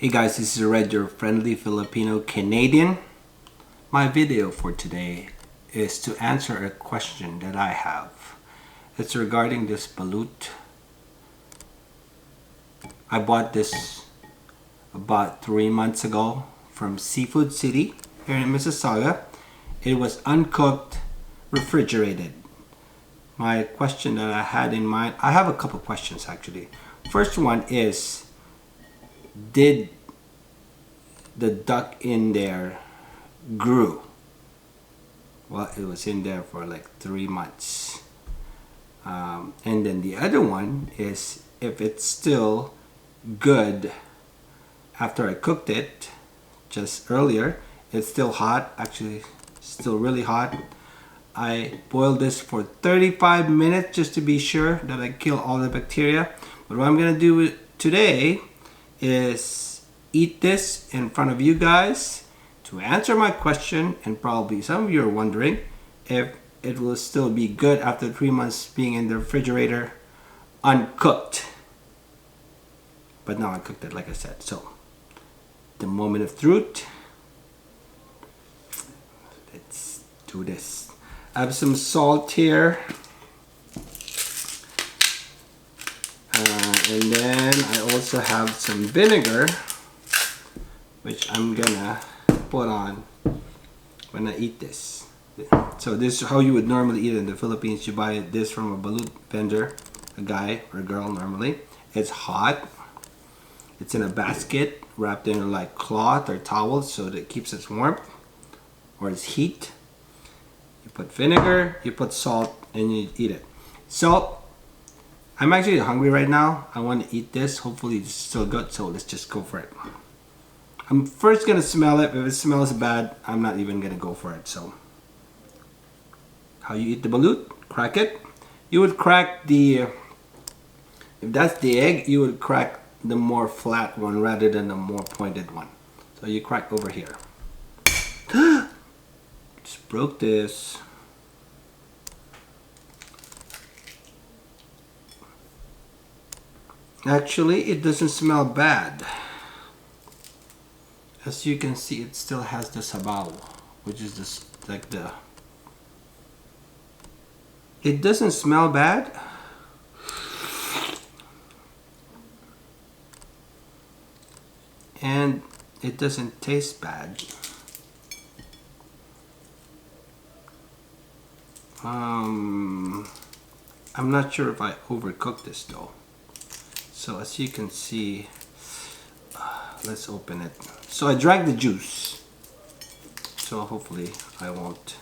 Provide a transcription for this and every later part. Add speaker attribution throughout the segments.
Speaker 1: Hey guys, this is Red, your friendly Filipino Canadian. My video for today is to answer a question that I have. It's regarding this balut. I bought this about 3 months ago from Seafood City here in Mississauga. It was uncooked, refrigerated. My question that I had in mind, I have a couple questions actually. First one is, did the duck in there grew? Well, it was in there for like 3 months. And then the other one is, if it's still good after I cooked it just earlier, it's still hot, actually still really hot. I boiled this for 35 minutes just to be sure that I kill all the bacteria. But what I'm gonna do today is eat this in front of you guys to answer my question, and probably some of you are wondering if it will still be good after 3 months being in the refrigerator uncooked. But now I cooked it, like I said. So the moment of truth, let's do this. I have some salt here, and then I also have some vinegar, which I'm gonna put on when I eat this. So this is how you would normally eat it in the Philippines. You buy this from a balut vendor, a guy or a girl normally. It's hot. It's in a basket wrapped in like cloth or towels so that it keeps its warmth or its heat. You put vinegar, you put salt, and you eat it. So I'm actually hungry right now. I want to eat this. Hopefully it's still good, so let's just go for it. I'm first gonna smell it. If it smells bad, I'm not even gonna go for it. So how you eat the balut? Crack it. You would crack the, if that's the egg, you would crack the more flat one rather than the more pointed one. So you crack over here. Just broke this. Actually, it doesn't smell bad. As you can see, it still has the sabaw, which is this, like the, it doesn't smell bad. And it doesn't taste bad. I'm not sure if I overcooked this though. So as you can see, let's open it. So I drank the juice. So hopefully I won't.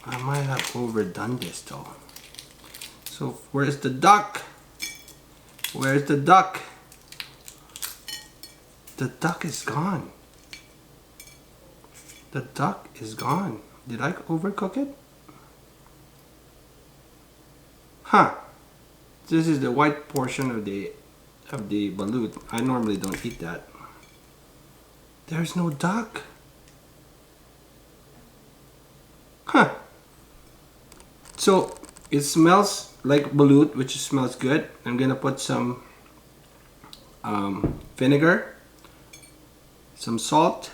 Speaker 1: I might have overdone this though. So where's the duck? Where's the duck? The duck is gone. The duck is gone. Did I overcook it? Huh. This is the white portion of the balut. I normally don't eat that. There's no duck. Huh. So it smells like balut, which smells good. I'm gonna put some vinegar, some salt,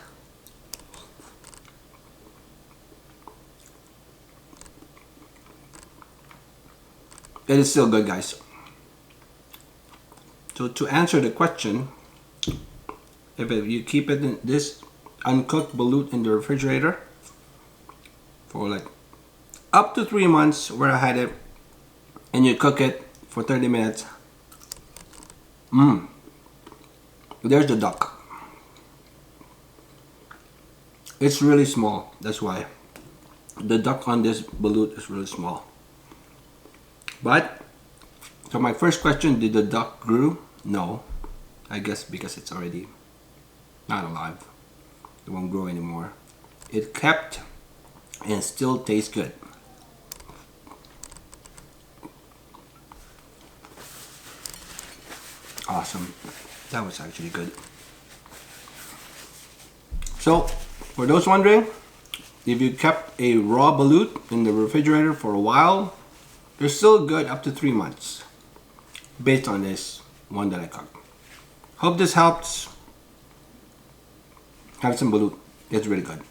Speaker 1: it is still good, guys. So to answer the question, if you keep it in this uncooked balut in the refrigerator for like up to 3 months where I had it, and you cook it for 30 minutes, there's the duck. It's really small, that's why. The duck on this balut is really small. But, so my first question, did the duck grow? No. I guess because it's already not alive. It won't grow anymore. It kept and still tastes good. Awesome. That was actually good. So, for those wondering, if you kept a raw balut in the refrigerator for a while, they're still good up to 3 months based on this one that I cooked. Hope this helps. Have some balut. It's really good.